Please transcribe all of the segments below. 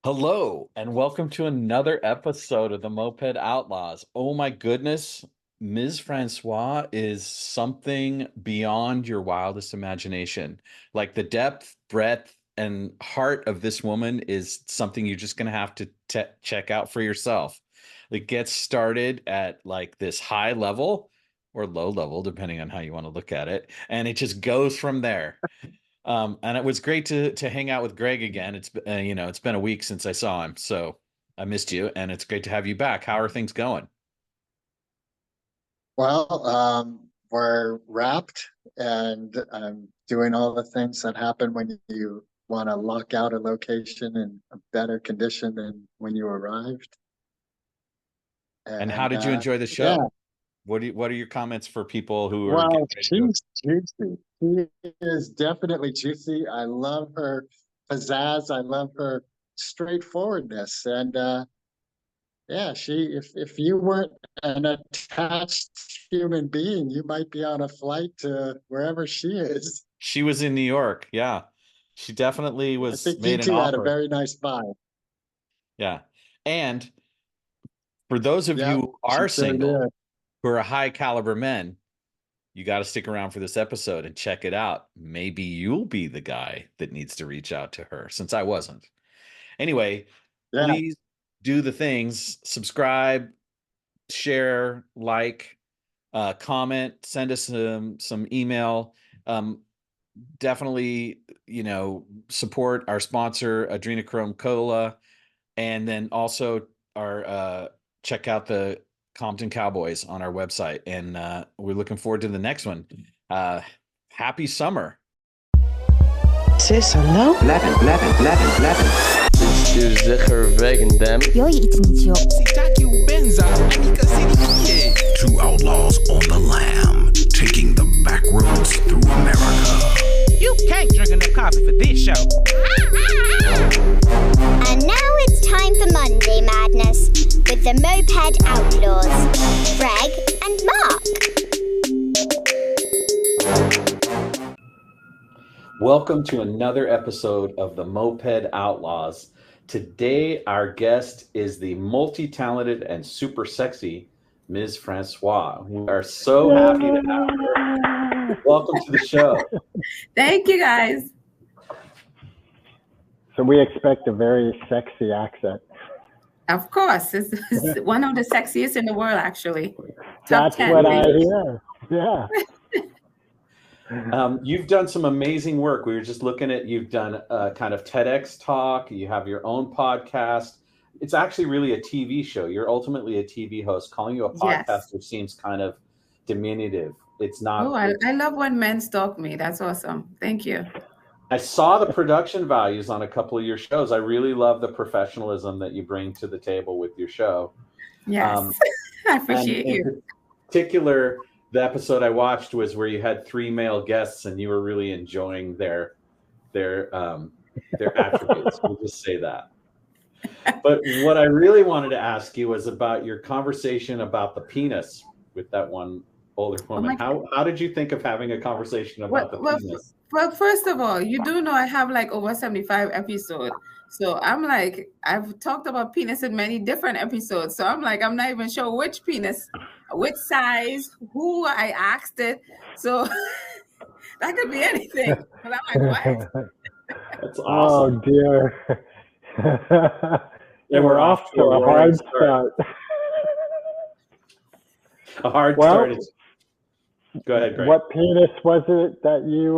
Hello, and welcome to another episode of the Moped Outlaws. Oh my goodness, Ms. Francois is something beyond your wildest imagination. Like the depth, breadth, and heart of this woman is something you're just going to have to check out for yourself. It gets started at like this high level or low level, depending on how you want to look at it, and it just goes from there. And it was great to hang out with Greg again. It's been a week since I saw him, so I missed you, and it's great to have you back. How are things going? Well, we're wrapped and I'm doing all the things that happen when you want to lock out a location in a better condition than when you arrived. And how And did you enjoy the yeah, show? What are your comments for people who are getting well, ready to she's juicy. She is definitely juicy. I love her pizzazz. I love her straightforwardness. And yeah, if you weren't an attached human being, you might be on a flight to wherever she is. She was in New York. Yeah. She definitely I was think you made an two had a offer. very nice vibe. Yeah. And for those of you Yep, who she are sure single, did. who are high caliber men, you got to stick around for this episode and check it out. Maybe you'll be the guy that needs to reach out to her, since I wasn't. Anyway, Yeah, please do the things: subscribe, share, like, comment, send us some email. Definitely, support our sponsor, Adrenochrome Cola, and then also our check out the Compton Cowboys on our website. And we're looking forward to the next one. Happy summer. Say hello? Zeker wegen dem. Jag är inte nytt jobb. Two outlaws on the lam, taking the back roads through America. You can't drink enough coffee for this show. And now it's time for Monday Madness with the Moped Outlaws, Greg and Mark. Welcome to another episode of the Moped Outlaws. Today, our guest is the multi-talented and super sexy Ms. Francois. We are so happy to have her. Welcome to the show. Thank you, guys. So we expect a very sexy accent. Of course, it's one of the sexiest in the world, actually. That's 10, what maybe. I hear. Yeah. You've done some amazing work. We were just looking at, you've done a kind of TEDx talk. You have your own podcast. It's actually really a TV show. You're ultimately a TV host. Calling you a podcaster seems kind of diminutive. It's not. Oh, I love when men stalk me. That's awesome. Thank you. I saw the production values on a couple of your shows. I really love the professionalism that you bring to the table with your show. Yes, I appreciate you. In particular, the episode I watched was where you had 3 male guests and you were really enjoying their attributes. We'll just say that. But what I really wanted to ask you was about your conversation about the penis with that one older woman. How did you think of having a conversation about the penis? Well, first of all, you do know I have like over 75 episodes. So I'm like, I've talked about penis in many different episodes. So I'm like, I'm not even sure which penis, which size, who I asked it. So that could be anything. But I'm like, what? That's awesome. Oh, dear. And we're off to a hard start. A hard start. Go ahead, Greg. What penis was it that you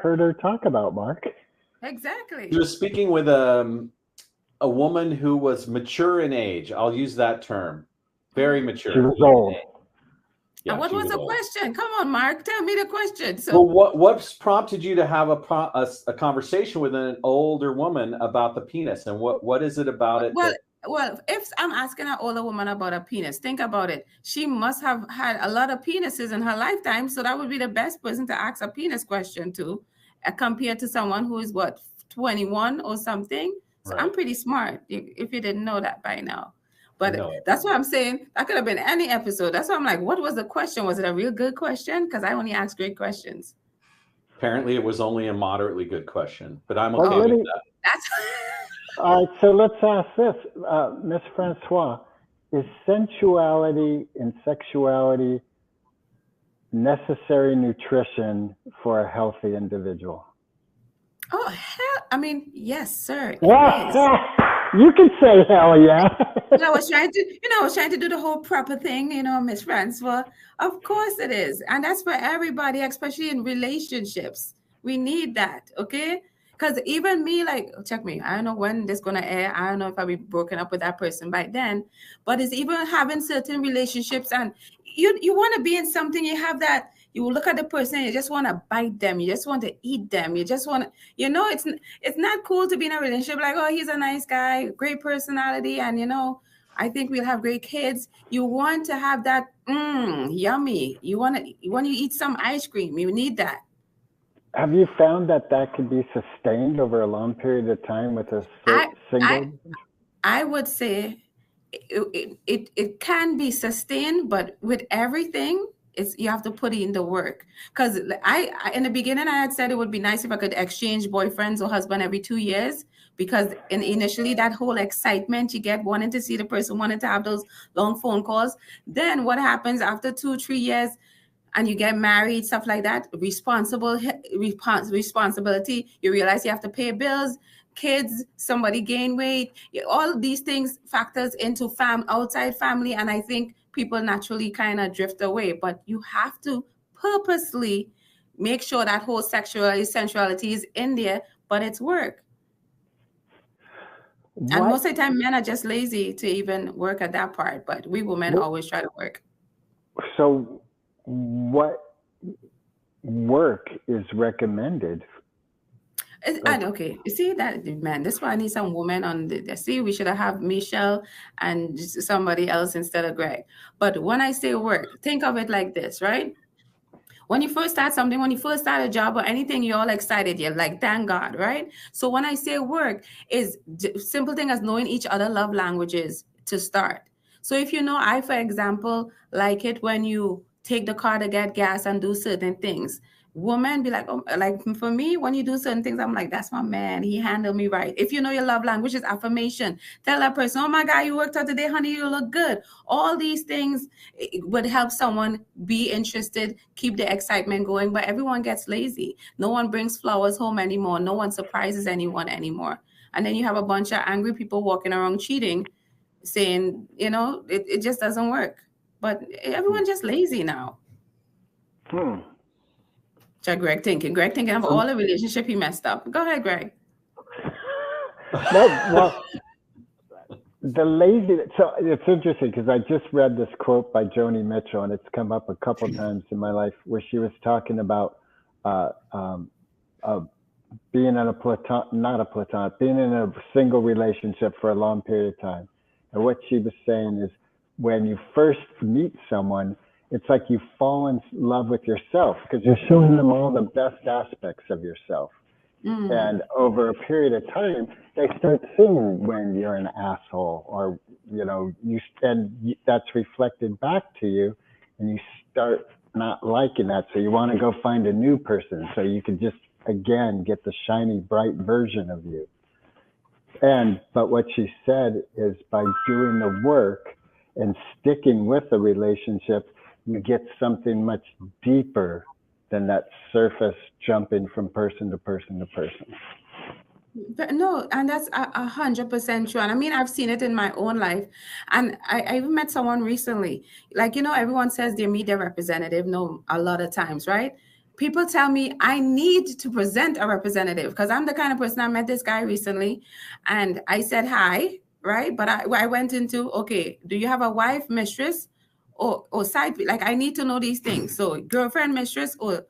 heard her talk about, Mark? Exactly. She was speaking with a woman who was mature in age. I'll use that term. Very mature. She was old. Yeah, what was the question? Come on, Mark. Tell me the question. So, well, what prompted you to have a conversation with an older woman about the penis, and what is it about it? Well, if I'm asking an older woman about a penis, think about it. She must have had a lot of penises in her lifetime, so that would be the best person to ask a penis question to, compared to someone who is 21 or something. So right. I'm pretty smart, if you didn't know that by now. But that's what I'm saying. That could have been any episode. That's why I'm like, what was the question? Was it a real good question? Because I only ask great questions. Apparently, it was only a moderately good question, but I'm okay with that. That's All right, so let's ask this, Miss Francois, is sensuality and sexuality necessary nutrition for a healthy individual? Oh, hell, I mean, yes, sir. It Yeah, is. you can say hell yeah. I was trying to do the whole proper thing, Miss Francois. Of course it is. And that's for everybody, especially in relationships. We need that, okay? Because even me, like, check me, I don't know when this going to air. I don't know if I'll be broken up with that person by then. But it's even having certain relationships, and you want to be in something, you have that, you look at the person, you just want to bite them, you just want to eat them, you just want to, it's not cool to be in a relationship like, oh, he's a nice guy, great personality, and I think we'll have great kids. You want to have that yummy. When you eat some ice cream, you need that. Have you found that could be sustained over a long period of time with a single? I would say it can be sustained, but with everything, you have to put in the work. Because I in the beginning, I had said it would be nice if I could exchange boyfriends or husband every 2 years, because initially that whole excitement you get, wanting to see the person, wanting to have those long phone calls. Then what happens after 2-3 years, and you get married, stuff like that, responsibility, you realize you have to pay bills, kids, somebody gain weight, all these things factors into outside family, and I think people naturally kind of drift away. But you have to purposely make sure that whole sensuality is in there, but it's work. And most of the time, men are just lazy to even work at that part, but we women always try to work. So what work is recommended? Okay, you see that, man, this is why I need some woman on see, we should have Michelle and somebody else instead of Greg. But when I say work, think of it like this, right? When you first start something, when you first start a job or anything, you're all excited. You're like, thank God, right? So when I say work, is simple thing as knowing each other love languages to start. So if I, for example, like it when you take the car to get gas and do certain things. Women be like, oh, like for me, when you do certain things, I'm like, that's my man. He handled me right. If you know your love language is affirmation, tell that person, oh my God, you worked out today, honey, you look good. All these things would help someone be interested, keep the excitement going, but everyone gets lazy. No one brings flowers home anymore. No one surprises anyone anymore. And then you have a bunch of angry people walking around cheating, saying, it just doesn't work. But everyone just lazy now. Greg thinking of all the relationship he messed up. Go ahead, Greg. No, well, the lazy. So it's interesting because I just read this quote by Joni Mitchell, and it's come up a couple times in my life, where she was talking about being in being in a single relationship for a long period of time. And what she was saying is, when you first meet someone, it's like you fall in love with yourself because you're showing them all the best aspects of yourself. And over a period of time, they start seeing when you're an asshole, or that's reflected back to you, and you start not liking that. So you want to go find a new person so you can just again get the shiny, bright version of you. But what she said is, by doing the work and sticking with the relationship, you get something much deeper than that surface jumping from person to person to person. But no, and that's 100% true. And I mean, I've seen it in my own life. And I even met someone recently. Like, everyone says they meet their representative a lot of times, right? People tell me I need to present a representative because I'm the kind of person. I met this guy recently and I said hi, right? But I went into, okay, do you have a wife, mistress, or side? Like, I need to know these things. So girlfriend, mistress, or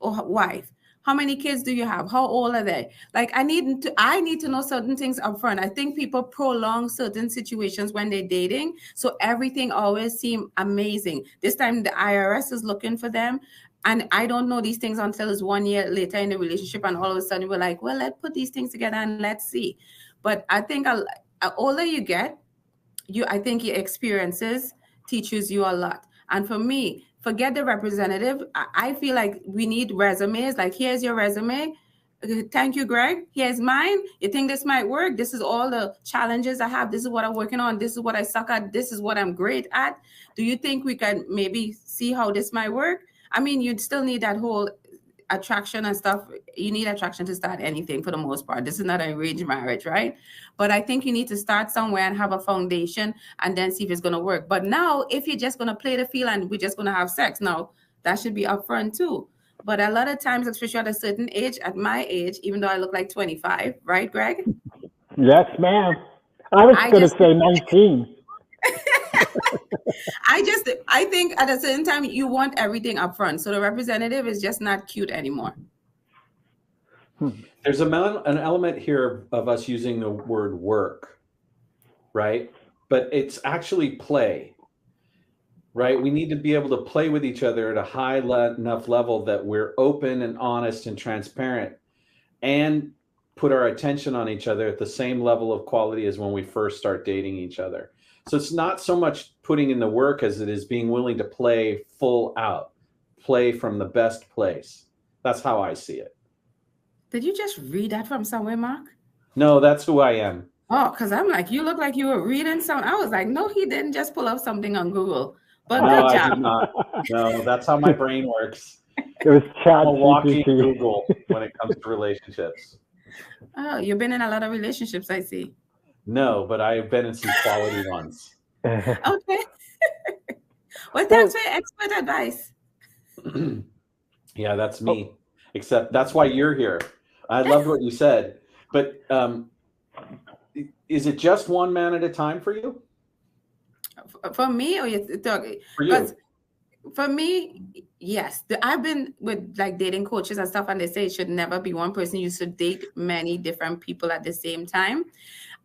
wife. How many kids do you have? How old are they? Like, I need to know certain things up front. I think people prolong certain situations when they're dating. So everything always seems amazing. This time the IRS is looking for them. And I don't know these things until it's 1 year later in the relationship. And all of a sudden we're like, well, let's put these things together and let's see. But I think the older you get, I think your experiences teaches you a lot. And for me, forget the representative. I feel like we need resumes. Like, here's your resume. thank you, Greg. Here's mine. You think this might work? This is all the challenges I have. This is what I'm working on. This is what I suck at. This is what I'm great at. Do you think we can maybe see how this might work? I mean, you'd still need that whole attraction and stuff. You need attraction to start anything for the most part. This is not an arranged marriage, right? But I think you need to start somewhere and have a foundation and then see if it's going to work. But now, if you're just going to play the field and we're just going to have sex, now that should be upfront too. But a lot of times, especially at a certain age, at my age, even though I look like 25, right, Greg? Yes, ma'am. I was going to say 19. I think at a certain time, you want everything up front. So the representative is just not cute anymore. There's an element here of us using the word work, right? But it's actually play. Right? We need to be able to play with each other at a high enough level that we're open and honest and transparent and put our attention on each other at the same level of quality as when we first start dating each other. So it's not so much putting in the work as it is being willing to play full out, play from the best place. That's how I see it. Did you just read that from somewhere, Mark? No, that's who I am. Oh, because I'm like, you look like you were reading something. I was like, no, he didn't just pull up something on Google. But no, good job. I did not. No, that's how my brain works. It was I'm a walking Google when it comes to relationships. Oh, you've been in a lot of relationships, I see. No, but I've been in some quality ones. Okay. Well, thanks for your expert advice. Yeah, that's me. Except that's why you're here. I loved what you said. But is it just one man at a time for you? For me, or you talking? For you. For me, yes. I've been with like dating coaches and stuff, and they say it should never be one person. You should date many different people at the same time.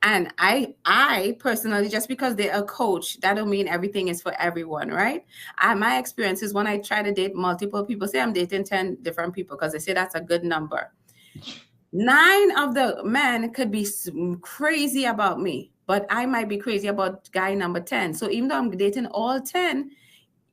And I personally, just because they're a coach, that don't mean everything is for everyone, right? My experience is when I try to date multiple people, say I'm dating 10 different people, because they say that's a good number. 9 of the men could be crazy about me, but I might be crazy about guy number 10. So even though I'm dating all 10,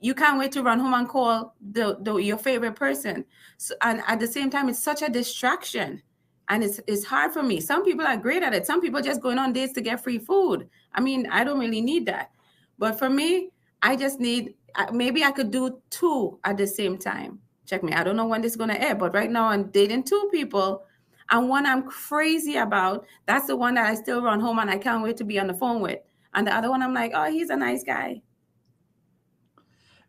you can't wait to run home and call your favorite person. So, and at the same time, it's such a distraction. And it's hard for me. Some people are great at it. Some people just going on dates to get free food. I mean, I don't really need that. But for me, I just need, maybe I could do 2 at the same time. Check me. I don't know when this is going to air, but right now I'm dating 2 people. And one I'm crazy about, that's the one that I still run home and I can't wait to be on the phone with. And the other one, I'm like, oh, he's a nice guy.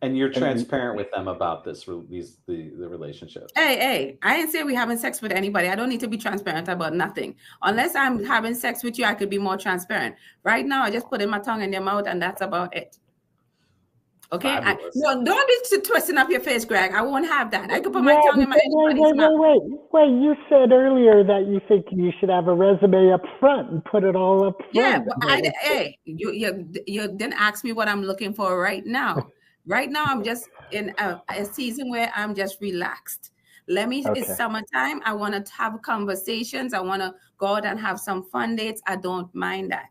And you're transparent with them about the relationships. Hey, I didn't say we having sex with anybody. I don't need to be transparent about nothing. Unless I'm having sex with you, I could be more transparent. Right now, I just put in my tongue in your mouth and that's about it. Okay? No, don't be twisting up your face, Greg. I won't have that. I could put my tongue in my mouth. Wait. You said earlier that you think you should have a resume up front and put it all up front. Yeah, well, you didn't ask me what I'm looking for right now. Right now, I'm just in a season where I'm just relaxed. It's summertime. I want to have conversations. I want to go out and have some fun dates. I don't mind that,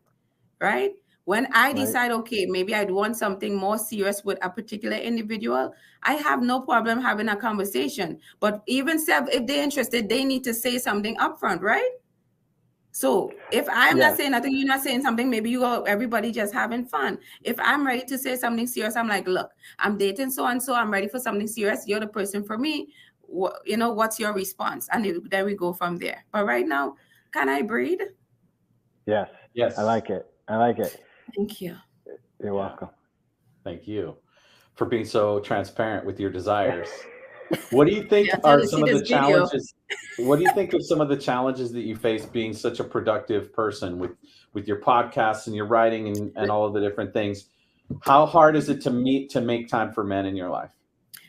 right? When I decide, okay, maybe I'd want something more serious with a particular individual, I have no problem having a conversation. But even if they're interested, they need to say something upfront, right? So if I'm not saying nothing, you're not saying something, maybe everybody just having fun. If I'm ready to say something serious, I'm like, look, I'm dating so-and-so, I'm ready for something serious. You're the person for me. What's your response? And then we go from there. But right now, can I breathe? Yes. I like it. Thank you. You're welcome. Thank you for being so transparent with your desires. What do you think are some of the challenges? What do you think of some of the challenges that you face being such a productive person with your podcasts and your writing and all of the different things? How hard is it to make time for men in your life?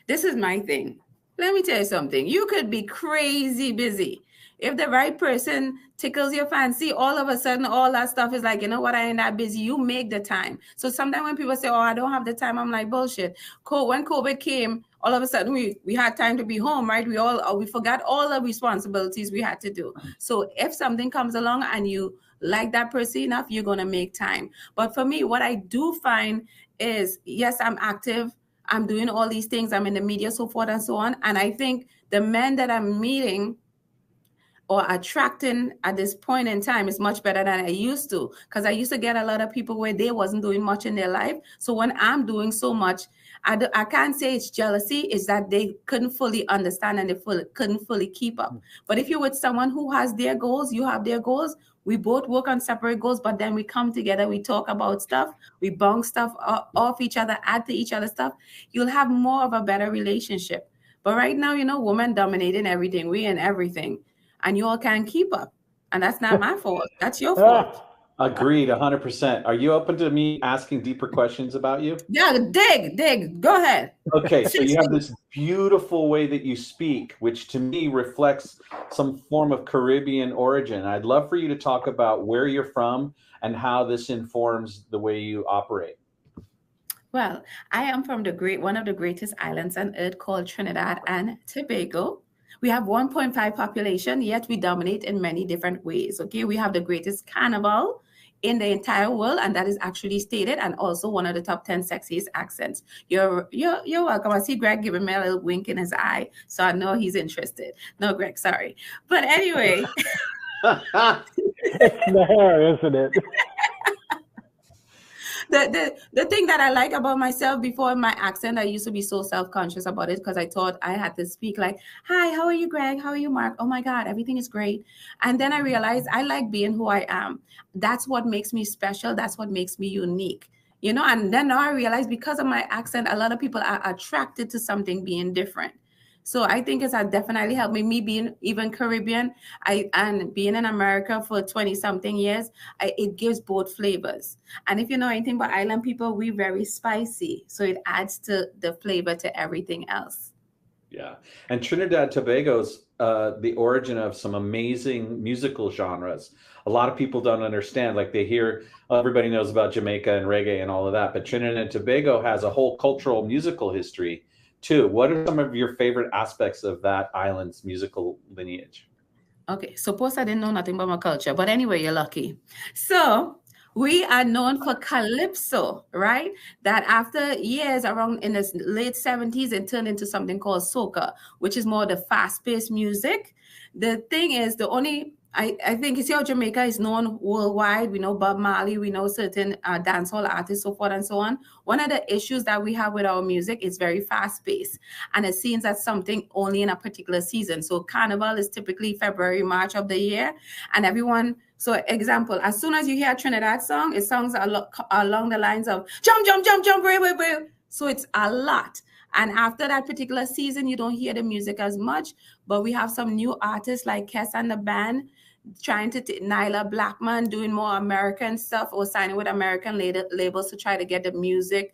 This is my thing. Let me tell you something. You could be crazy busy. If the right person tickles your fancy, all of a sudden, all that stuff is like, you know what, I ain't that busy. You make the time. So sometimes when people say, oh, I don't have the time, I'm like, bullshit. When COVID came, all of a sudden we had time to be home, right? We forgot all the responsibilities we had to do. So if something comes along and you like that person enough, you're going to make time. But for me, what I do find is, yes, I'm active. I'm doing all these things. I'm in the media, so forth and so on. And I think the men that I'm meeting, or attracting at this point in time is much better than I used to, because I used to get a lot of people where they wasn't doing much in their life. So when I'm doing so much, I can't say it's jealousy, it's that they couldn't fully understand and they couldn't fully keep up. But if you're with someone who has their goals, you have their goals, we both work on separate goals, but then we come together, we talk about stuff, we bounce stuff off each other, add to each other stuff, you'll have more of a better relationship. But right now, you know, women dominating everything, we in everything, and you all can't keep up. And that's not my fault. That's your fault. Agreed, 100%. Are you open to me asking deeper questions about you? Yeah, dig. Go ahead. Okay, so you have this beautiful way that you speak, which to me reflects some form of Caribbean origin. I'd love for you to talk about where you're from and how this informs the way you operate. Well, I am from one of the greatest islands on earth called Trinidad and Tobago. We have 1.5 population, yet we dominate in many different ways. Okay, we have the greatest carnival in the entire world, and that is actually stated, and also one of the top 10 sexiest accents. You're welcome. I see Greg giving me a little wink in his eye, so I know he's interested. No, Greg, sorry. But anyway. It's the hair, isn't it? The thing that I like about myself, before my accent, I used to be so self-conscious about it because I thought I had to speak like, hi, how are you, Greg? How are you, Mark? Oh my God, everything is great. And then I realized I like being who I am. That's what makes me special. That's what makes me unique. You know, and then now I realize because of my accent, a lot of people are attracted to something being different. So I think it's definitely helped me being even Caribbean and being in America for 20 something years. It gives both flavors. And if you know anything about island people, we're very spicy. So it adds to the flavor to everything else. Yeah. And Trinidad Tobago's the origin of some amazing musical genres. A lot of people don't understand, like they hear, everybody knows about Jamaica and reggae and all of that, but Trinidad and Tobago has a whole cultural musical history too. What are some of your favorite aspects of that island's musical lineage? Okay, suppose I didn't know nothing about my culture, but anyway, you're lucky. So we are known for calypso, right? That after years around in the late 70s, it turned into something called SOCA, which is more the fast-paced music. The thing is, I think you see how Jamaica is known worldwide. We know Bob Marley, we know certain dancehall artists, so forth and so on. One of the issues that we have with our music is very fast-paced, and it seems that something only in a particular season. So Carnival is typically February, March of the year, and everyone. So example, as soon as you hear a Trinidad song, it sounds along the lines of jump, jump, jump, jump, brave. So it's a lot. And after that particular season, you don't hear the music as much, but we have some new artists like Kes and the band trying to Nyla Blackman doing more American stuff or signing with American labels to try to get the music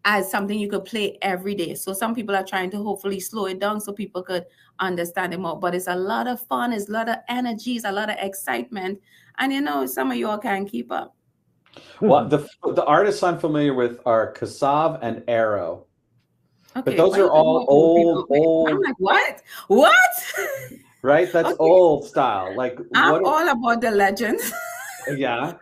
as something you could play every day. So some people are trying to hopefully slow it down so people could understand it more. But it's a lot of fun, it's a lot of energy, it's a lot of excitement. And you know, some of you all can't keep up. Well, the artists I'm familiar with are Kassav and Arrow. Okay, but those are all old. I'm like, what? What? Right? That's okay. Old style. Like I'm all about the legends. Yeah.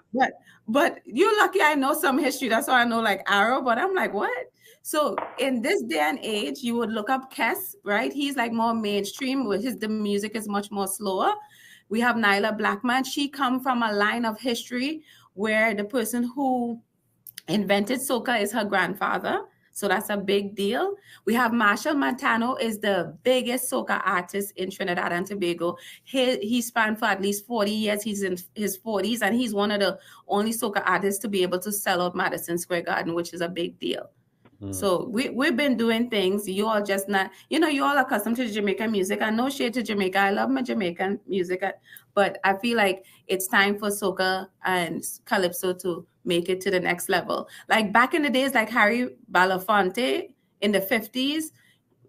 But you're lucky I know some history. That's why I know like Arrow, but I'm like, what? So in this day and age, you would look up Kes, right? He's like more mainstream with the music is much more slower. We have Nyla Blackman. She come from a line of history where the person who invented soca is her grandfather. So that's a big deal. We have Marshall Montano is the biggest soca artist in Trinidad and Tobago. He spanned for at least 40 years. He's in his 40s, and he's one of the only soca artists to be able to sell out Madison Square Garden, which is a big deal. So we've been doing things. You all just not, you know, you all accustomed to Jamaican music. And no shade to Jamaica. I love my Jamaican music. But I feel like it's time for soca and calypso to make it to the next level. Like back in the days, like Harry Belafonte in the 50s,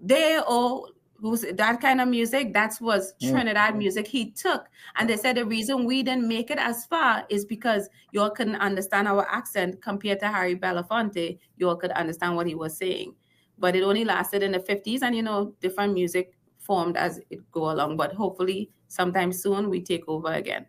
they all who's that kind of music, that was Trinidad music he took. And they said the reason we didn't make it as far is because y'all couldn't understand our accent compared to Harry Belafonte. Y'all could understand what he was saying. But it only lasted in the 50s, and, you know, different music formed as it go along. But hopefully sometime soon we take over again.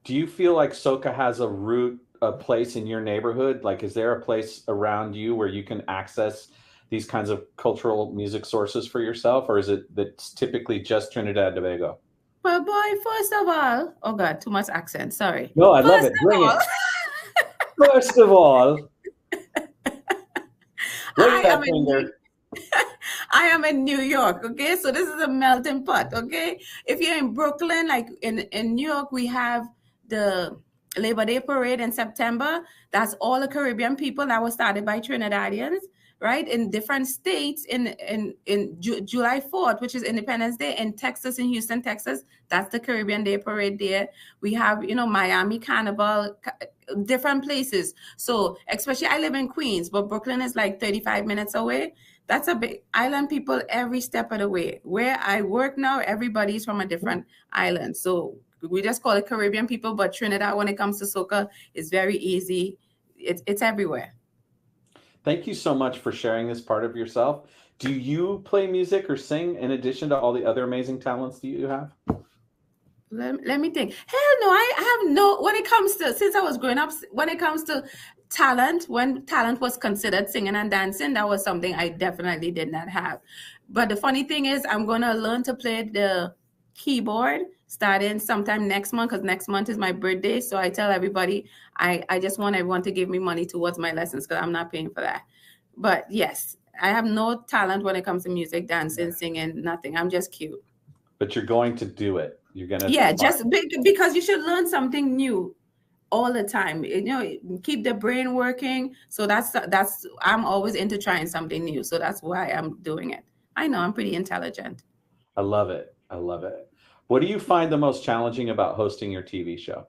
Do you feel like soca has a place in your neighborhood? Like, is there a place around you where you can access these kinds of cultural music sources for yourself, or is it that's typically just Trinidad Tobago? Well, boy, first of all, oh God, too much accent. Sorry. No, I love First it. of Bring all, it. First of all, bring I that am in finger. I am in New York, okay? So this is a melting pot, okay? If you're in Brooklyn, like in New York, we have the Labor Day parade in September. That's all the Caribbean people that was started by Trinidadians, right? In different states in July 4th, which is Independence Day, in Texas, in Houston, Texas, that's the Caribbean Day parade there. We have, Miami Carnival, different places. So especially I live in Queens, but Brooklyn is like 35 minutes away. That's a big island people every step of the way. Where I work now, everybody's from a different island. So we just call it Caribbean people, but Trinidad, when it comes to soca, is very easy. It's everywhere. Thank you so much for sharing this part of yourself. Do you play music or sing in addition to all the other amazing talents that you have? Let me think. Hell no, I have no, when it comes to, since I was growing up, when it comes to talent, when talent was considered singing and dancing, that was something I definitely did not have. But the funny thing is, I'm going to learn to play the keyboard starting sometime next month, because next month is my birthday. So I tell everybody, I just want everyone to give me money towards my lessons, because I'm not paying for that. But yes, I have no talent when it comes to music, dancing, singing, nothing. I'm just cute. But you're going to do it. You're going to. Yeah, just because you should learn something new all the time. Keep the brain working. So that's I'm always into trying something new. So that's why I'm doing it. I know I'm pretty intelligent. I love it. I love it. What do you find the most challenging about hosting your TV show?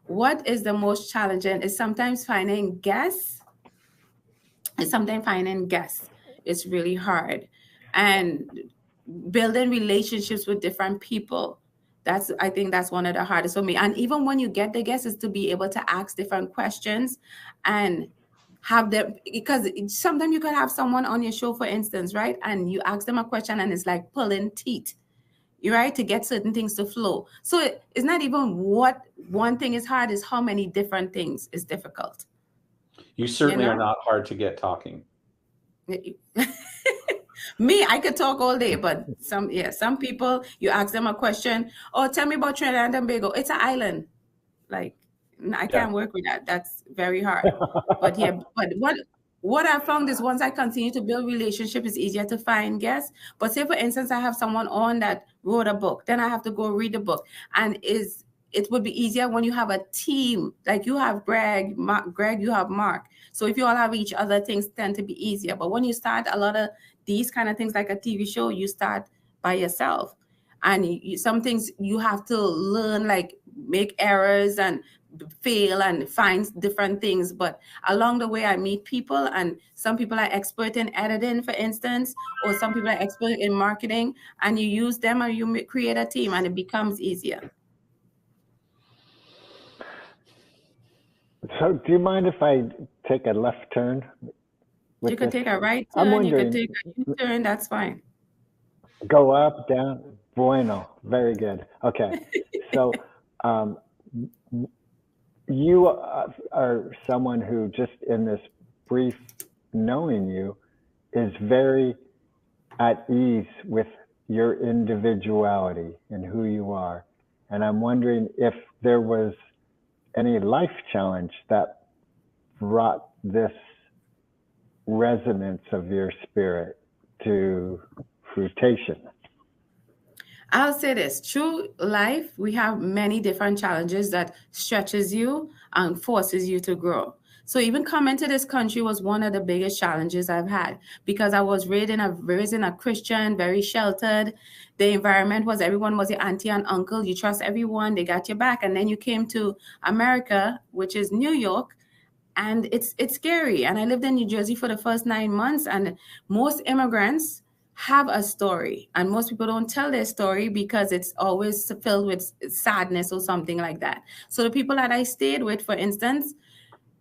What is the most challenging is sometimes finding guests. It's really hard. And building relationships with different people. I think that's one of the hardest for me. And even when you get the guests, is to be able to ask different questions and have them, because sometimes you could have someone on your show, for instance, right? And you ask them a question and it's like pulling teeth, right? To get certain things to flow. So it's not even what one thing is hard, is how many different things is difficult. You certainly are not hard to get talking. Me, I could talk all day, but some people, you ask them a question, oh, tell me about Trinidad and Tobago. It's an island. Like, I can't work with that. That's very hard. But yeah, but what I found is once I continue to build relationship, it's easier to find guests. But say, for instance, I have someone on that wrote a book, then I have to go read the book. And it would be easier when you have a team, like you have Greg, you have Mark. So if you all have each other, things tend to be easier. But when you start a lot of these kind of things like a TV show, you start by yourself. And some things you have to learn, like make errors and fail and find different things. But along the way, I meet people, and some people are expert in editing, for instance, or some people are expert in marketing, and you use them and you create a team, and it becomes easier. So do you mind if I take a left turn? You could take a right turn, you could take a U-turn, that's fine. Go up, down, bueno, very good. Okay, so you are someone who just in this brief knowing you is very at ease with your individuality and who you are. And I'm wondering if there was any life challenge that brought this resonance of your spirit to fruition. I'll say this, through life, we have many different challenges that stretches you and forces you to grow. So even coming to this country was one of the biggest challenges I've had, because I was raised in a Christian, very sheltered. The environment was, everyone was your auntie and uncle. You trust everyone, they got your back. And then you came to America, which is New York, and it's scary. And I lived in New Jersey for the first 9 months, and most immigrants have a story, and most people don't tell their story because it's always filled with sadness or something like that. So the people that I stayed with, for instance,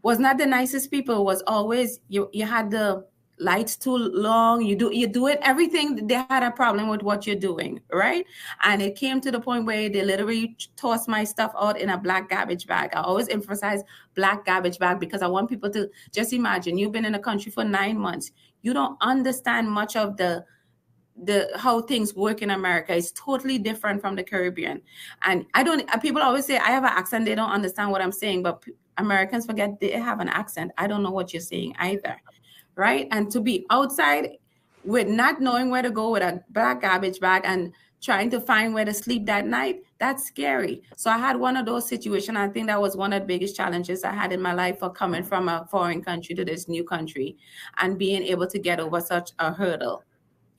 was not the nicest people. Was always, you had the lights too long, you do it, everything. They had a problem with what you're doing, right? And it came to the point where they literally tossed my stuff out in a black garbage bag. I always emphasize black garbage bag because I want people to just imagine, you've been in a country for 9 months. You don't understand much of the how things work in America is totally different from the Caribbean. And people always say I have an accent, they don't understand what I'm saying, but Americans forget they have an accent. I don't know what you're saying either, right? And to be outside with not knowing where to go with a black garbage bag and trying to find where to sleep that night, that's scary. So I had one of those situations. I think that was one of the biggest challenges I had in my life for coming from a foreign country to this new country and being able to get over such a hurdle,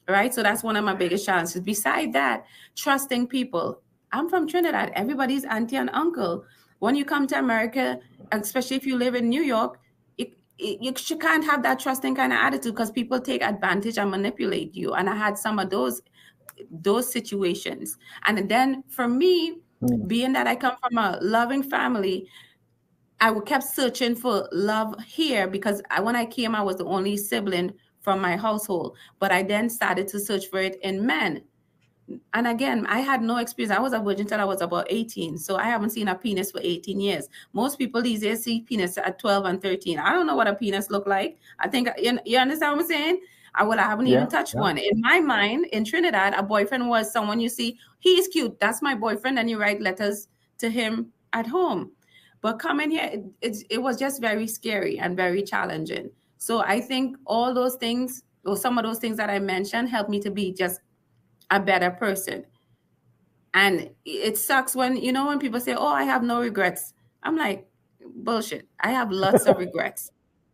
right? So that's one of my biggest challenges. Beside that, trusting people. I'm from Trinidad. Everybody's auntie and uncle. When you come to America, especially if you live in New York, you can't have that trusting kind of attitude because people take advantage and manipulate you. And I had some of those situations. And then for me, being that I come from a loving family, I kept searching for love here because when I came, I was the only sibling from my household. But I then started to search for it in men. And again, I had no experience. I was a virgin till I was about 18. So I haven't seen a penis for 18 years. Most people these days see penis at 12 and 13. I don't know what a penis look like. I think, you understand what I'm saying? I haven't even touched one. In my mind, in Trinidad, a boyfriend was someone you see, he's cute, that's my boyfriend, and you write letters to him at home. But coming here, it was just very scary and very challenging. So I think all those things, or some of those things that I mentioned, helped me to be just a better person. And it sucks when people say, oh, I have no regrets. I'm like, bullshit. I have lots of regrets.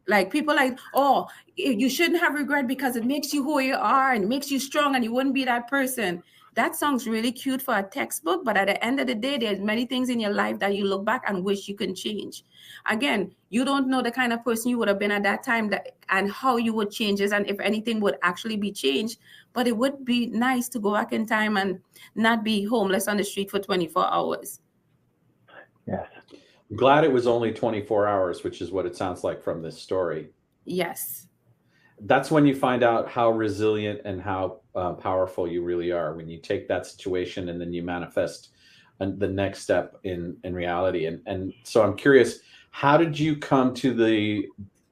Like people like, oh, you shouldn't have regret because it makes you who you are and makes you strong and you wouldn't be that person. That sounds really cute for a textbook, but at the end of the day, there's many things in your life that you look back and wish you can change. Again, you don't know the kind of person you would have been at that time and how you would change it and if anything would actually be changed. But it would be nice to go back in time and not be homeless on the street for 24 hours. Yes. I'm glad it was only 24 hours, which is what it sounds like from this story. Yes. That's when you find out how resilient and how powerful you really are, when you take that situation and then you manifest the next step in reality. And so I'm curious, how did you come to the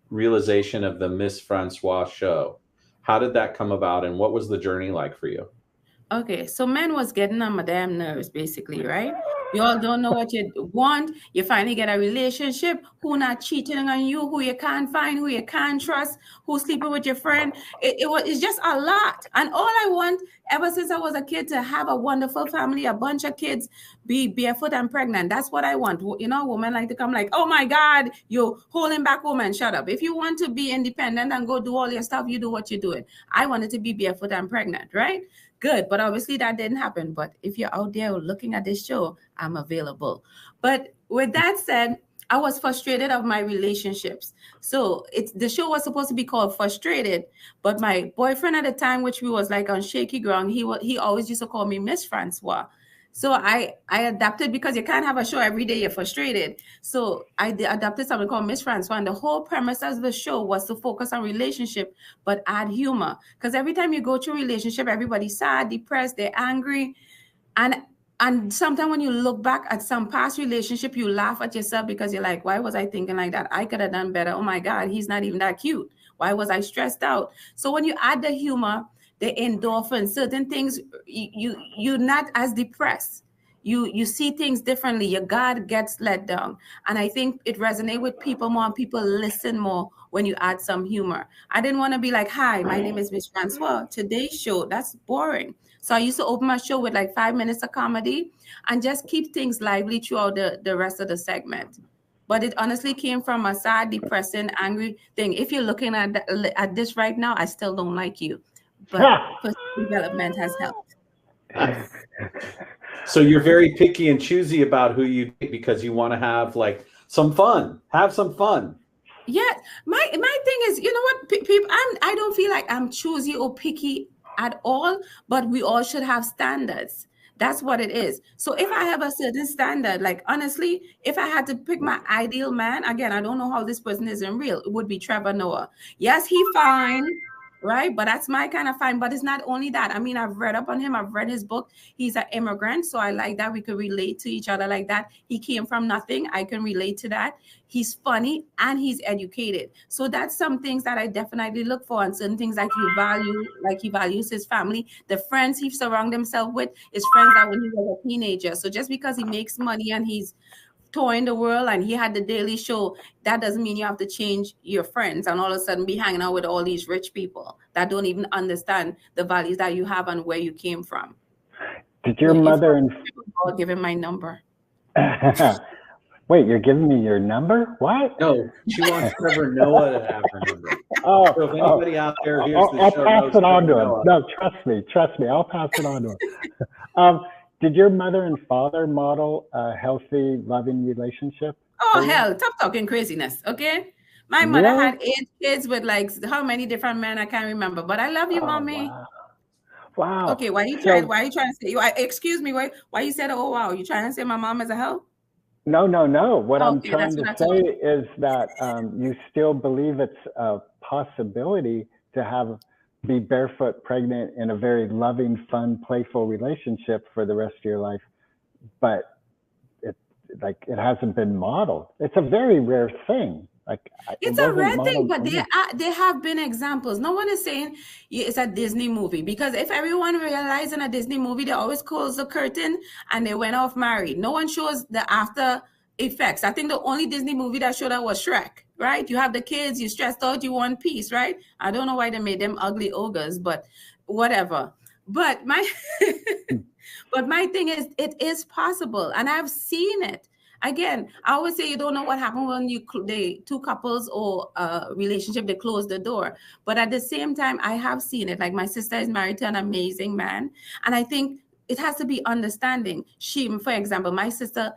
realization of the Mss Francois Show? How did that come about and what was the journey like for you? Okay, so men was getting on my damn nerves, basically, right? You all don't know what you want. You finally get a relationship. Who not cheating on you? Who you can't find? Who you can't trust? Who's sleeping with your friend? It's just a lot. And all I want, ever since I was a kid, to have a wonderful family, a bunch of kids, be barefoot and pregnant. That's what I want. Women like to come like, oh my God, you're holding back, woman. Shut up. If you want to be independent and go do all your stuff, you do what you're doing. I wanted to be barefoot and pregnant, right? Good, but obviously that didn't happen. But if you're out there looking at this show, I'm available. But with that said, I was frustrated of my relationships. So the show was supposed to be called Frustrated, but my boyfriend at the time, which we was like on shaky ground, he always used to call me Mss Francois. So I adapted because you can't have a show every day you're frustrated. So I adapted something called Mss Francois. And the whole premise of the show was to focus on relationship, but add humor. Because every time you go through a relationship, everybody's sad, depressed, they're angry. And sometimes when you look back at some past relationship, you laugh at yourself because you're like, why was I thinking like that? I could have done better. Oh my God, he's not even that cute. Why was I stressed out? So when you add the humor, the endorphins, certain things, you're not as depressed. You see things differently. Your guard gets let down. And I think it resonates with people more and people listen more when you add some humor. I didn't want to be like, hi, my name is Mss Francois. Today's show, that's boring. So I used to open my show with like 5 minutes of comedy and just keep things lively throughout the rest of the segment. But it honestly came from a sad, depressing, angry thing. If you're looking at this right now, I still don't like you. But personal development has helped. So you're very picky and choosy about who you date because you want to have like some fun. Have some fun. Yeah, my thing is, you know what, people, I don't feel like I'm choosy or picky at all, but we all should have standards. That's what it is. So if I have a certain standard, like honestly, if I had to pick my ideal man, again, I don't know how this person is in real, it would be Trevor Noah. Yes, he fine. right? But that's my kind of find. But it's not only that. I mean, I've read up on him. I've read his book. He's an immigrant, so I like that we could relate to each other like that. He came from nothing. I can relate to that. He's funny and he's educated. So that's some things that I definitely look for, and certain things like you value, like he values his family. The friends he surrounds himself with is friends that when he was a teenager. So just because he makes money and he's touring the world and he had the Daily Show, that doesn't mean you have to change your friends and all of a sudden be hanging out with all these rich people that don't even understand the values that you have and where you came from. Did your mother and I'll give him my number. Wait, you're giving me your number? What? No, she wants Trevor Noah to have her number. Oh, so if anybody out there hears the I'll show, pass it on to him. Noah. No, trust me, I'll pass it on to him. Did your mother and father model a healthy, loving relationship? Oh, hell, stop talking craziness, okay? My mother had 8 kids with like how many different men, I can't remember. But I love you, mommy. Wow. Okay, why are you trying to say, excuse me, why you said, oh, wow, you trying to say my mom is a hoe? No. What I'm trying to say is that you still believe it's a possibility to be barefoot pregnant in a very loving, fun, playful relationship for the rest of your life, but it hasn't been modeled. It's a very rare thing. It's a rare thing, but there have been examples. No one is saying it's a Disney movie, because if everyone realized in a Disney movie, they always close the curtain and they went off married. No one shows the after effects. I think the only Disney movie that showed that was Shrek, right? You have the kids, you stressed out, you want peace, right? I don't know why they made them ugly ogres, but whatever. But my thing is, it is possible, and I've seen it. Again, I always say you don't know what happened when the two couples or relationship, they close the door. But at the same time, I have seen it. Like my sister is married to an amazing man. And I think it has to be understanding. For example, my sister,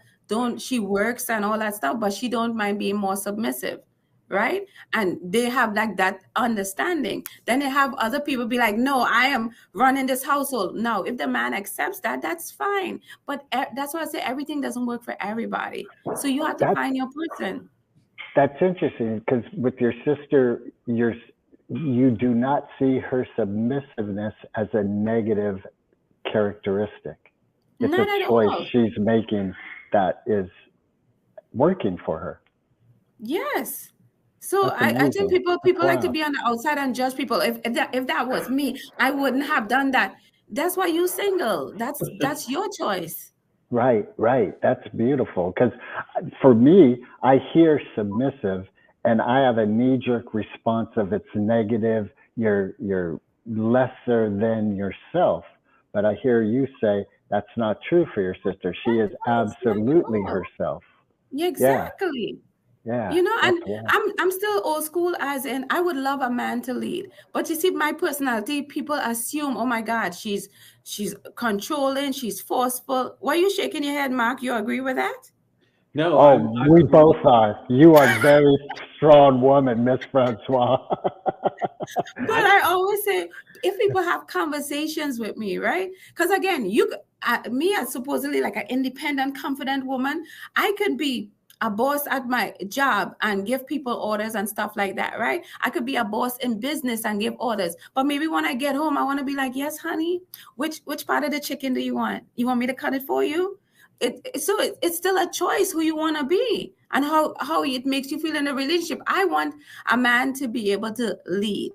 she works and all that stuff, but she don't mind being more submissive. Right? And they have like that understanding. Then they have other people be like, no, I am running this household. No, if the man accepts that, that's fine. But that's why I say everything doesn't work for everybody. So you have to find your person. That's interesting, because with your sister, you do not see her submissiveness as a negative characteristic. It's Not a at choice all. she's making that is working for her. Yes. So I think people like to be on the outside and judge people. If that was me, I wouldn't have done that. That's why you're single. That's your choice. Right. That's beautiful. Because for me, I hear submissive and I have a knee-jerk response of it's negative. You're lesser than yourself. But I hear you say that's not true for your sister. She is absolutely herself. Yeah, exactly. Yeah. You know, and I'm still old school, as in I would love a man to lead. But you see, my personality, people assume, oh my God, she's controlling, she's forceful. Why are you shaking your head, Mark? You agree with that? No. Oh, we both are. You are a very strong woman, Mss Francois. But I always say, if people have conversations with me, right? Because again, me as supposedly like an independent, confident woman, I could be a boss at my job and give people orders and stuff like that, right? I could be a boss in business and give orders. But maybe when I get home, I want to be like, yes, honey, which part of the chicken do you want? You want me to cut it for you? So it's still a choice who you want to be and how it makes you feel in a relationship. I want a man to be able to lead,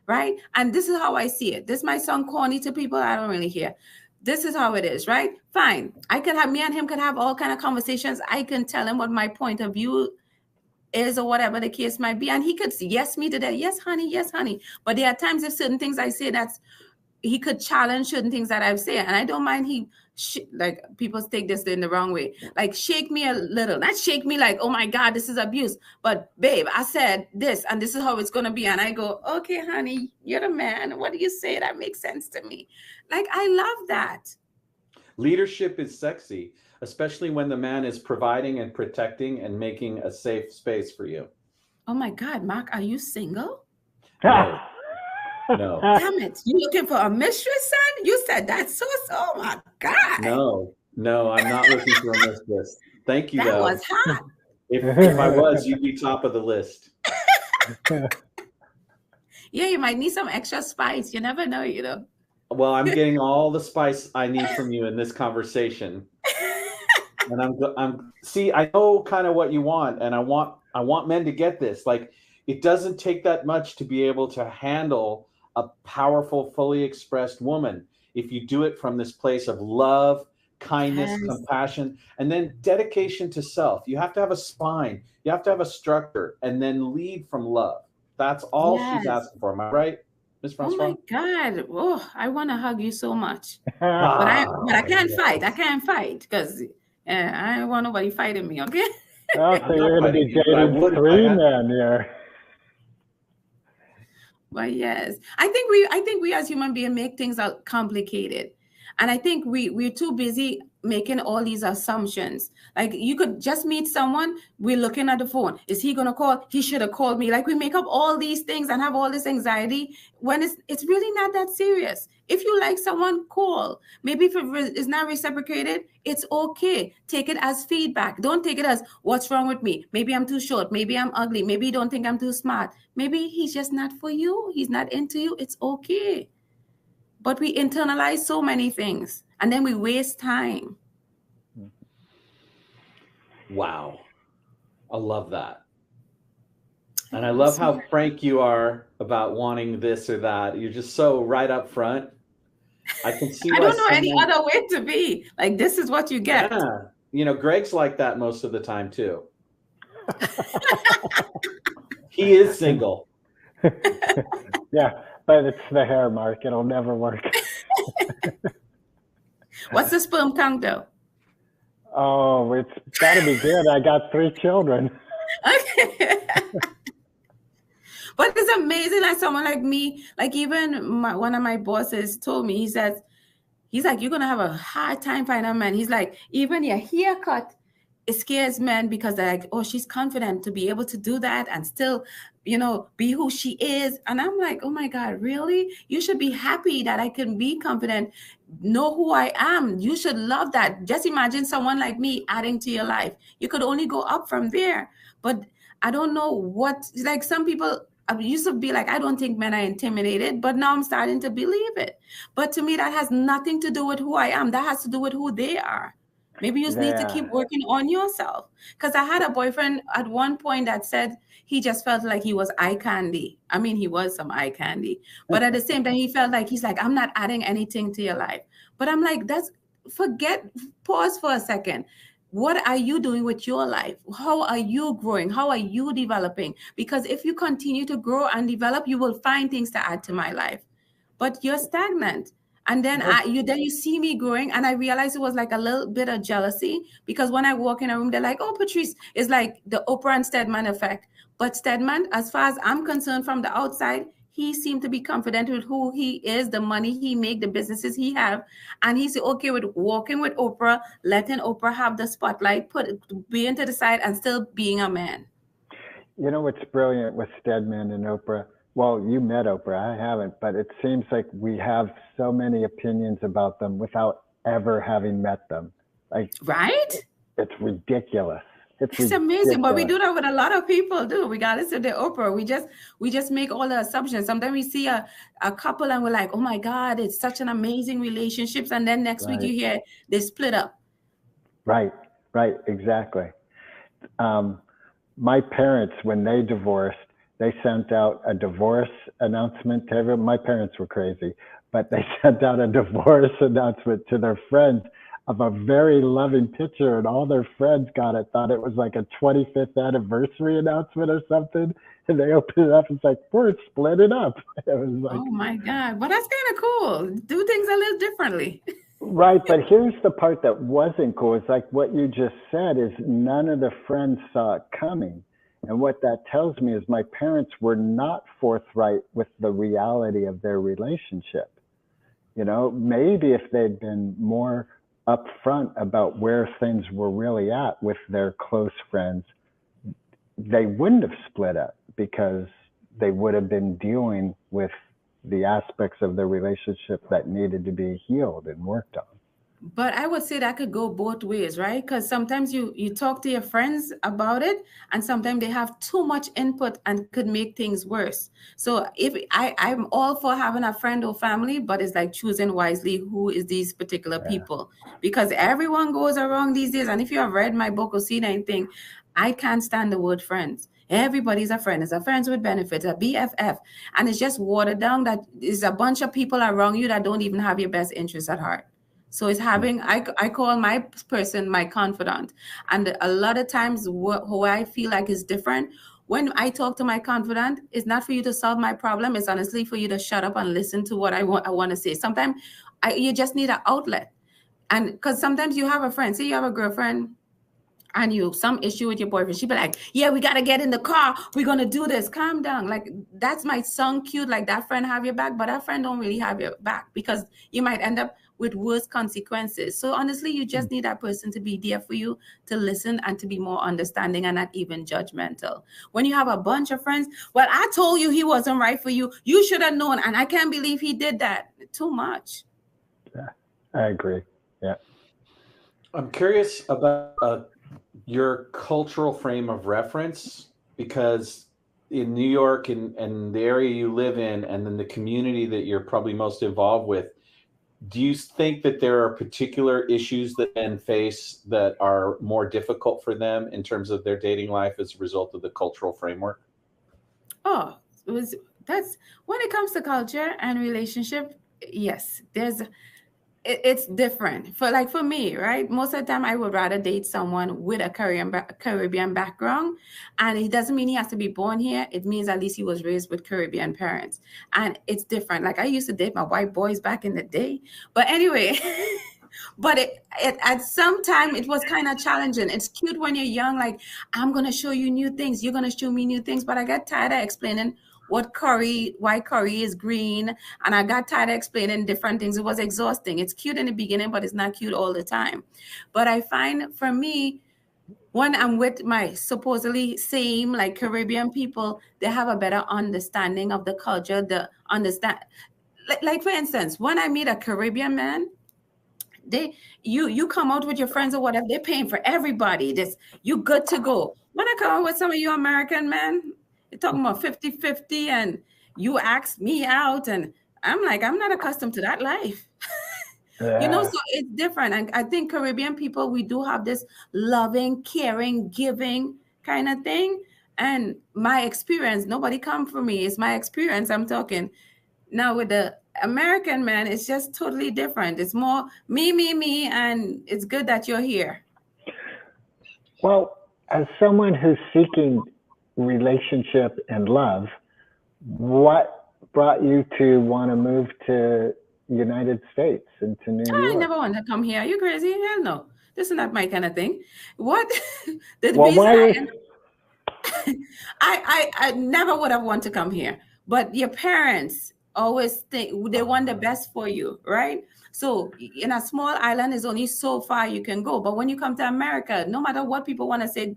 right? And this is how I see it. This might sound corny to people. I don't really care. This is how it is, right? Fine. Me and him could have all kind of conversations. I can tell him what my point of view is or whatever the case might be. And he could yes me to that. Yes, honey. Yes, honey. But there are times if certain things I say he could challenge certain things that I've said. And I don't mind like people take this in the wrong way. Like shake me a little, not shake me like, oh my God, this is abuse. But babe, I said this and this is how it's going to be. And I go, okay, honey, you're the man. What do you say? That makes sense to me. Like, I love that. Leadership is sexy, especially when the man is providing and protecting and making a safe space for you. Oh my God, Mark, are you single? No. No. Damn it. You looking for a mistress, son? You said that so. Oh my God. No, I'm not looking for a mistress. Thank you, that though. Was hot. If I was, you'd be top of the list. Yeah, you might need some extra spice. You never know, you know. Well, I'm getting all the spice I need from you in this conversation. And see, I know kind of what you want, and I want men to get this. Like, it doesn't take that much to be able to handle a powerful, fully expressed woman if you do it from this place of love, kindness, Yes. compassion, and then dedication to self. You have to have a spine, you have to have a structure, and then lead from love. That's all she's Yes. asking for. Am I right, Miss Oh Francois? my God. Oh, I want to hug you so much. But Ah, I can't fight. I can't fight because I don't want nobody fighting me, okay? Oh, so I'm you're not going to be fighting you, but I dating would if I three had. men here. But yes, I think we as human beings make things out complicated. And I think we're too busy making all these assumptions. Like, you could just meet someone, we're looking at the phone. Is he gonna call? He should have called me. Like, we make up all these things and have all this anxiety when it's really not that serious. If you like someone, call. Maybe if it's not reciprocated, it's okay. Take it as feedback. Don't take it as what's wrong with me. Maybe I'm too short. Maybe I'm ugly. Maybe you don't think I'm too smart. Maybe he's just not for you. He's not into you. It's okay. But we internalize so many things and then we waste time. Wow. I love that. And I love how frank you are about wanting this or that. You're just so right up front. I can see I why don't know any other way to be. Like, this is what you get. Yeah. You know, Greg's like that most of the time too. He is single. Yeah, but it's the hair, Mark. It'll never work. What's the sperm count though? Oh, it's got to be good. I got 3 children. Okay. But it's amazing, like someone like me, like even one of my bosses told me, he's like, you're going to have a hard time finding a man. He's like, even your haircut, it scares men because they're like, oh, she's confident to be able to do that and still, you know, be who she is. And I'm like, oh my God, really? You should be happy that I can be confident, know who I am. You should love that. Just imagine someone like me adding to your life. You could only go up from there. But I don't know what, like some people, I used to be like, I don't think men are intimidated, but now I'm starting to believe it. But to me, that has nothing to do with who I am. That has to do with who they are. Maybe you just need to keep working on yourself. Because I had a boyfriend at one point that said he just felt like he was eye candy. I mean, he was some eye candy. But at the same time, he felt like he's like, I'm not adding anything to your life. But I'm like, pause for a second. What are you doing with your life? How are you growing? How are you developing? Because if you continue to grow and develop, you will find things to add to my life. But you're stagnant. And then you see me growing, and I realized it was like a little bit of jealousy, because when I walk in a room, they're like, oh, Patrice, it's like the Oprah and Stedman effect. But Stedman, as far as I'm concerned from the outside, he seemed to be confident with who he is, the money he make, the businesses he have. And he's okay with walking with Oprah, letting Oprah have the spotlight, being to the side and still being a man. You know what's brilliant with Stedman and Oprah? Well, you met Oprah, I haven't, but it seems like we have so many opinions about them without ever having met them. Like, right? It's ridiculous. It's amazing, but we do that with a lot of people, do we? Got to listen to Oprah. We just make all the assumptions. Sometimes we see a couple and we're like, oh my God, it's such an amazing relationship. And then next week you hear they split up. Right, exactly. My parents, when they divorced, they sent out a divorce announcement to everyone. My parents were crazy, but they sent out a divorce announcement to their friends of a very loving picture, and all their friends got it, thought it was like a 25th anniversary announcement or something. And they opened it up and it's like, we're splitting up. It was like, oh my God. But that's kind of cool. Do things a little differently. Right, but here's the part that wasn't cool. It's like what you just said is none of the friends saw it coming. And what that tells me is my parents were not forthright with the reality of their relationship. You know, maybe if they'd been more upfront about where things were really at with their close friends, they wouldn't have split up, because they would have been dealing with the aspects of the relationship that needed to be healed and worked on. But I would say that could go both ways, right? Because sometimes you talk to your friends about it, and sometimes they have too much input and could make things worse. So if I'm all for having a friend or family, but it's like choosing wisely who is these particular people, because everyone goes around these days. And if you have read my book or seen anything, I can't stand the word friends. Everybody's a friend. It's a friends with benefits, a BFF, and it's just watered down. That is a bunch of people around you that don't even have your best interests at heart. So it's having, I call my person my confidant. And a lot of times who I feel like is different, when I talk to my confidant, it's not for you to solve my problem. It's honestly for you to shut up and listen to what I want to say. Sometimes you just need an outlet. And because sometimes you have a friend, say you have a girlfriend, and you some issue with your boyfriend, she'd be like, yeah, we got to get in the car, we're going to do this, calm down. Like, that's might sound cute, like that friend have your back, but that friend don't really have your back, because you might end up with worse consequences. So honestly, you just need that person to be there for you, to listen and to be more understanding and not even judgmental. When you have a bunch of friends, well, I told you he wasn't right for you, you should have known, and I can't believe he did that. Too much. Yeah, I agree. Yeah. I'm curious about your cultural frame of reference, because in New York and the area you live in, and then the community that you're probably most involved with, do you think that there are particular issues that men face that are more difficult for them in terms of their dating life as a result of the cultural framework? Oh, that's when it comes to culture and relationship. Yes, it's different. For me, right? Most of the time, I would rather date someone with a Caribbean background, and it doesn't mean he has to be born here. It means at least he was raised with Caribbean parents, and it's different. Like, I used to date my white boys back in the day, but anyway. But it at some time it was kind of challenging. It's cute when you're young, like, I'm gonna show you new things, you're gonna show me new things. But I got tired of explaining why curry is green, and I got tired of explaining different things. It was exhausting. It's cute in the beginning, but it's not cute all the time. But I find, for me, when I'm with my supposedly same, like, Caribbean people, they have a better understanding of the culture. The understand, like for instance, when I meet a Caribbean man, you come out with your friends or whatever, they're paying for everybody. You good to go. When I come out with some of you American men, you're talking about 50-50, and you ask me out, and I'm like, I'm not accustomed to that life. Yeah. So it's different. And I think Caribbean people, we do have this loving, caring, giving kind of thing. And my experience, nobody come for me, it's my experience I'm talking. Now with the American man, it's just totally different. It's more me, and it's good that you're here. Well, as someone who's seeking relationship and love, what brought you to want to move to United States and to New York? I never wanted to come here. Are you crazy? Hell no. This is not my kind of thing. What? I never would have wanted to come here. But your parents always think they want the best for you, right? So in a small island, is only so far you can go. But when you come to America, no matter what people want to say,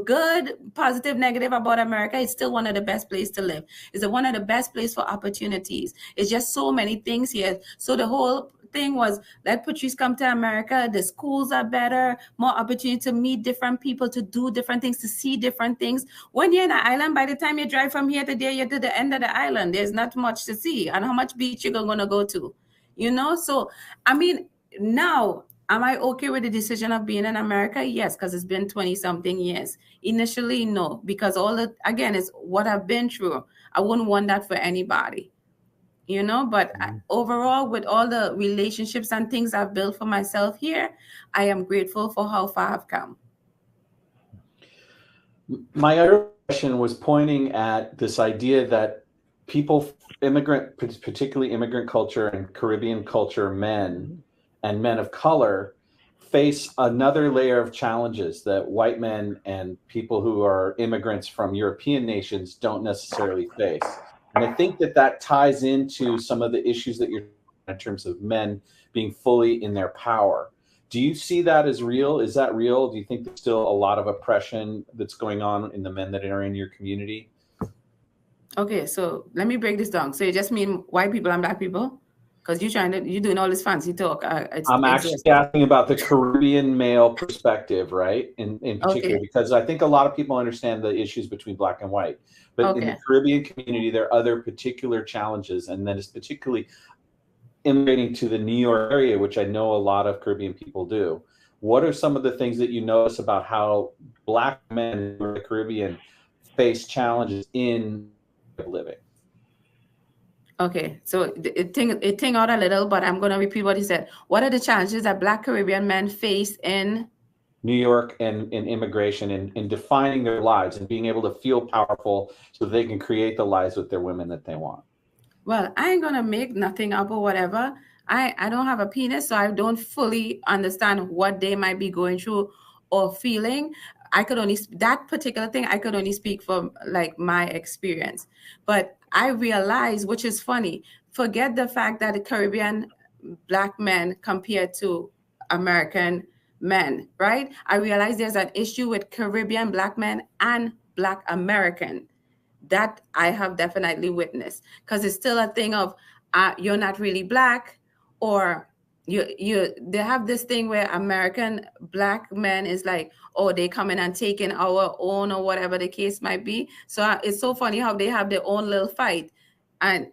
good, positive, negative about America, it's still one of the best places to live. It's one of the best places for opportunities. It's just so many things here. So the whole thing was, let Patrice come to America. The schools are better, more opportunity to meet different people, to do different things, to see different things. When you're in an island, by the time you drive from here to there, you're to the end of the island. There's not much to see. And how much beach you're going to go to, So, I mean, now, am I okay with the decision of being in America? Yes, because it's been 20-something years. Initially, no, because again, it's what I've been through. I wouldn't want that for anybody, but overall, with all the relationships and things I've built for myself here, I am grateful for how far I've come. My other question was pointing at this idea that people, particularly immigrant culture and Caribbean culture men and men of color, face another layer of challenges that white men and people who are immigrants from European nations don't necessarily face. And I think that ties into some of the issues that you're in terms of men being fully in their power. Do you see that as real? Is that real? Do you think there's still a lot of oppression that's going on in the men that are in your community? Okay, so let me break this down. So you just mean white people and black people? Because you're doing all this fancy talk. I'm actually asking about the Caribbean male perspective, right? In particular, Okay. because I think a lot of people understand the issues between black and white, but in the Caribbean community, there are other particular challenges, and that is particularly immigrating to the New York area, which I know a lot of Caribbean people do. What are some of the things that you notice about how black men in the Caribbean face challenges in living? Okay, so it ting out a little, but I'm going to repeat what he said. What are the challenges that Black Caribbean men face in New York and in immigration and in defining their lives and being able to feel powerful so they can create the lives with their women that they want? Well, I ain't going to make nothing up or whatever. I don't have a penis, so I don't fully understand what they might be going through or feeling. That particular thing, I could only speak from like my experience. But I realize, which is funny, forget the fact that the Caribbean black men compared to American men, right? I realize there's an issue with Caribbean black men and Black American that I have definitely witnessed, because it's still a thing of you're not really black, or they have this thing where American black men is like, oh, they come in and taking our own or whatever the case might be. So it's so funny how they have their own little fight and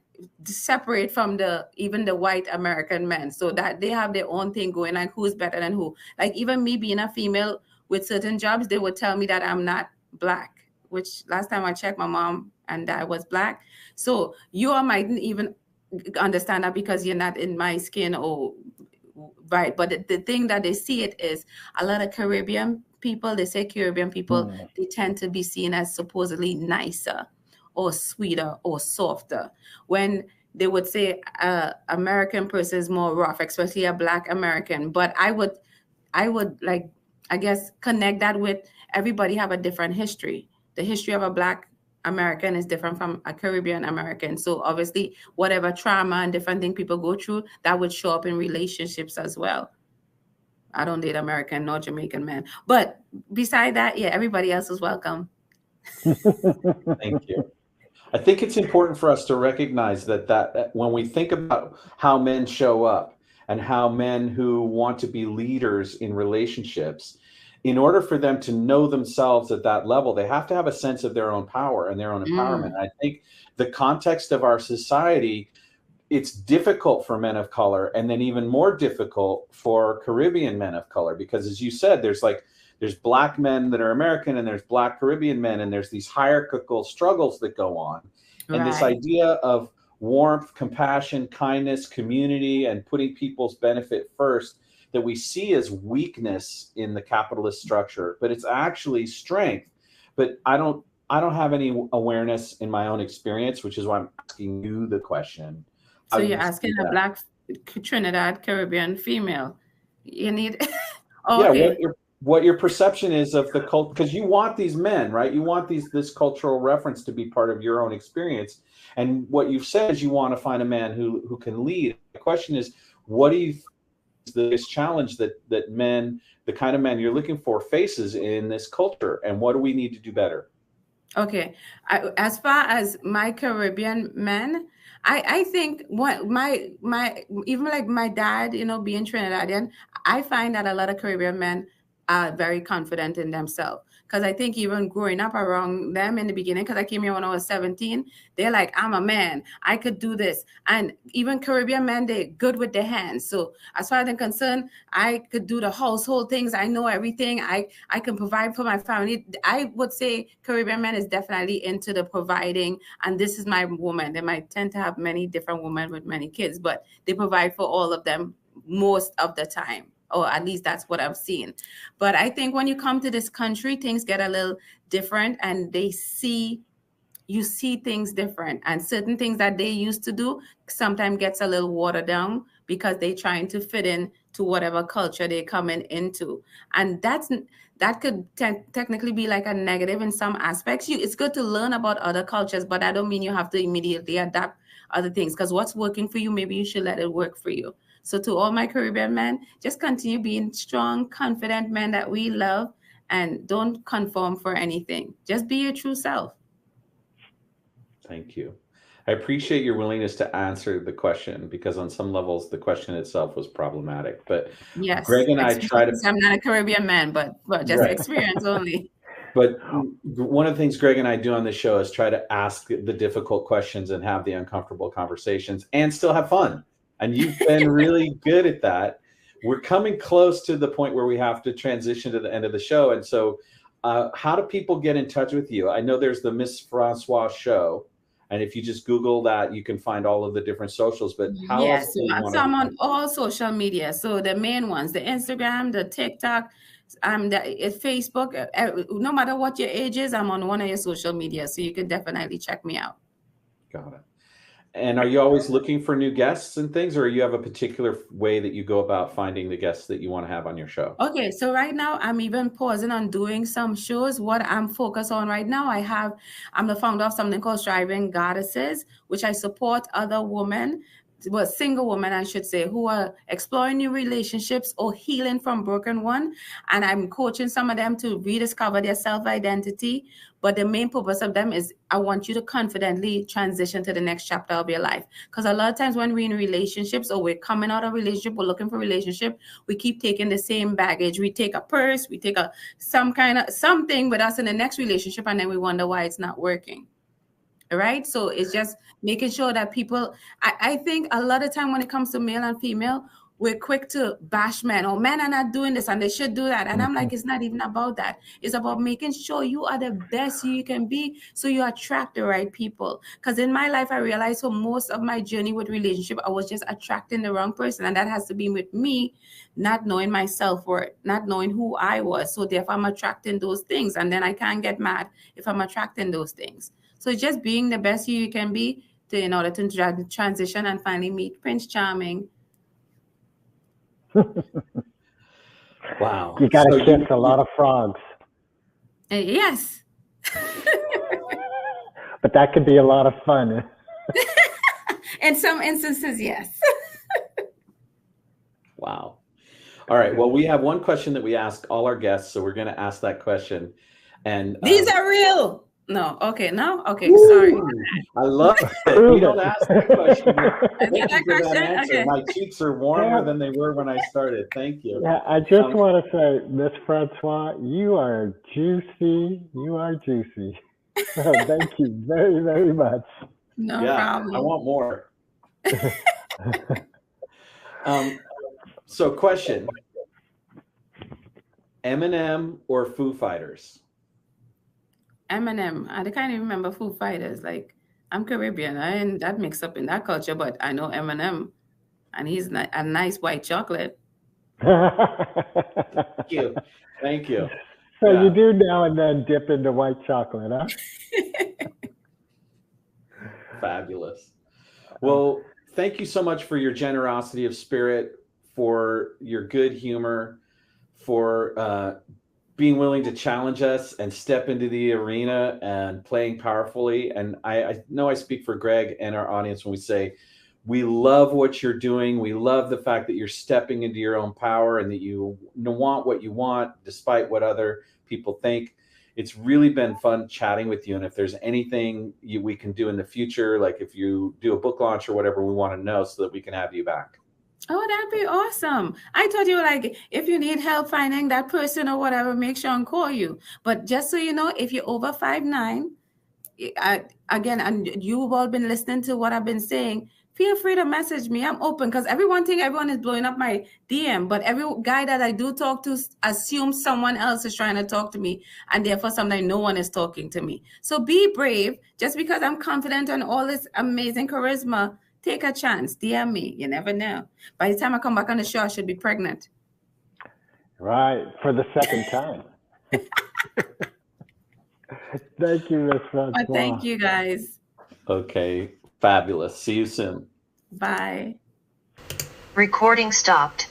separate from even the white American men, so that they have their own thing going, like who's better than who. Like even me being a female with certain jobs, they would tell me that I'm not black, which last time I checked, my mom and dad was black. So you mightn't even understand that because you're not in my skin, or right. But the thing that they see it is a lot of Caribbean people, they say Caribbean people, they tend to be seen as supposedly nicer or sweeter or softer, when they would say American person is more rough, especially a Black American. But I would like, I guess, connect that with everybody have a different history. The history of a Black American is different from a Caribbean American. So obviously, whatever trauma and different things people go through, that would show up in relationships as well. I don't date American nor Jamaican men. But beside that, yeah, everybody else is welcome. Thank you. I think it's important for us to recognize that when we think about how men show up and how men who want to be leaders in relationships, in order for them to know themselves at that level, they have to have a sense of their own power and their own empowerment. I think the context of our society, it's difficult for men of color, and then even more difficult for Caribbean men of color, because as you said, there's Black men that are American and there's Black Caribbean men, and there's these hierarchical struggles that go on. And this idea of warmth, compassion, kindness, community, and putting people's benefit first, that we see as weakness in the capitalist structure, but it's actually strength. But I don't have any awareness in my own experience, which is why I'm asking you the question. So you're asking a Black Trinidad Caribbean female. You need okay. Yeah, what your perception is of the culture, because you want these men, right? You want this cultural reference to be part of your own experience. And what you've said is you want to find a man who can lead. The question is, what do you think is this challenge that men, the kind of men you're looking for, faces in this culture, and what do we need to do better? Okay, as far as my Caribbean men, I think what my even like my dad, being Trinidadian, I find that a lot of Caribbean men are very confident in themselves. Because I think even growing up around them in the beginning, because I came here when I was 17, they're like, I'm a man, I could do this. And even Caribbean men, they're good with their hands. So as far as I'm concerned, I could do the household things. I know everything. I can provide for my family. I would say Caribbean men is definitely into the providing. And this is my woman. They might tend to have many different women with many kids, but they provide for all of them most of the time. Or at least that's what I've seen. But I think when you come to this country, things get a little different, and you see things different, and certain things that they used to do sometimes gets a little watered down because they're trying to fit in to whatever culture they're coming into. And that could technically be like a negative in some aspects. It's good to learn about other cultures, but I don't mean you have to immediately adapt other things, because what's working for you, maybe you should let it work for you. So to all my Caribbean men, just continue being strong, confident men that we love, and don't conform for anything. Just be your true self. Thank you. I appreciate your willingness to answer the question, because on some levels the question itself was problematic. But Yes, Greg and I try to. I'm not a Caribbean man, but just Right. experience only. But one of the things Greg and I do on this show is try to ask the difficult questions and have the uncomfortable conversations and still have fun. And you've been really good at that. We're coming close to the point where we have to transition to the end of the show. And so how do people get in touch with you? I know there's the Mss Francois Show. And if you just Google that, you can find all of the different socials. But how else do you want so I'm on all social media. So the main ones, the Instagram, the TikTok, the Facebook. No matter what your age is, I'm on one of your social media. So you can definitely check me out. Got it. And are you always looking for new guests and things, or you have a particular way that you go about finding the guests that you want to have on your show? Okay, so right now I'm even pausing on doing some shows. What I'm focused on right now, I'm the founder of something called Striving Goddesses, which I support other women, well, single women, I should say, who are exploring new relationships or healing from broken one. And I'm coaching some of them to rediscover their self-identity. But the main purpose of them is I want you to confidently transition to the next chapter of your life. Because a lot of times when we're in relationships or we're coming out of a relationship, we're looking for a relationship, we keep taking the same baggage. We take a purse, we take some kind of something with us in the next relationship, and then we wonder why it's not working. Right? So it's just making sure that people, I think a lot of time when it comes to male and female, we're quick to bash men, or men are not doing this and they should do that. And I'm like, it's not even about that. It's about making sure you are the best you can be so you attract the right people. Because in my life, I realized for most of my journey with relationship, I was just attracting the wrong person. And that has to be with me, not knowing my self-worth, not knowing who I was. So therefore, I'm attracting those things. And then I can't get mad if I'm attracting those things. So just being the best you can be in order to transition and finally meet Prince Charming. Wow. You got to kiss a lot of frogs. Yes. But that could be a lot of fun. In some instances, yes. Wow. All right. Well, we have one question that we ask all our guests, so we're going to ask that question. And these are real. No. Okay. No. Okay. Ooh, sorry. I love it. You don't ask that question. Thank you for that answer. Okay. My cheeks are warmer than they were when I started. Thank you. Yeah, I just want to say, Mss Francois, you are juicy. You are juicy. So thank you very, very much. No problem. I want more. So question: Eminem or Foo Fighters? Eminem. I can't even remember Foo Fighters. Like, I'm Caribbean. I ain't that mixed up in that culture, but I know Eminem, and he's a nice white chocolate. Thank you. Thank you. So you do now and then dip into white chocolate, huh? Fabulous. Well, thank you so much for your generosity of spirit, for your good humor, for being willing to challenge us and step into the arena and playing powerfully. And I know I speak for Greg and our audience when we say, we love what you're doing. We love the fact that you're stepping into your own power and that you want what you want, despite what other people think. It's really been fun chatting with you. And if there's anything we can do in the future, like if you do a book launch or whatever, we want to know so that we can have you back. Oh, that'd be awesome. I told you, like, if you need help finding that person or whatever, make sure and call you. But just so you know, if you're over 5'9", again, and you've all been listening to what I've been saying, feel free to message me. I'm open, because everyone is blowing up my DM, but every guy that I do talk to assumes someone else is trying to talk to me, and therefore sometimes no one is talking to me. So be brave. Just because I'm confident on all this amazing charisma, take a chance. DM me. You never know. By the time I come back on the show, I should be pregnant. Right. For the second time. Thank you, Mss Francois. Thank you, guys. Okay. Fabulous. See you soon. Bye. Recording stopped.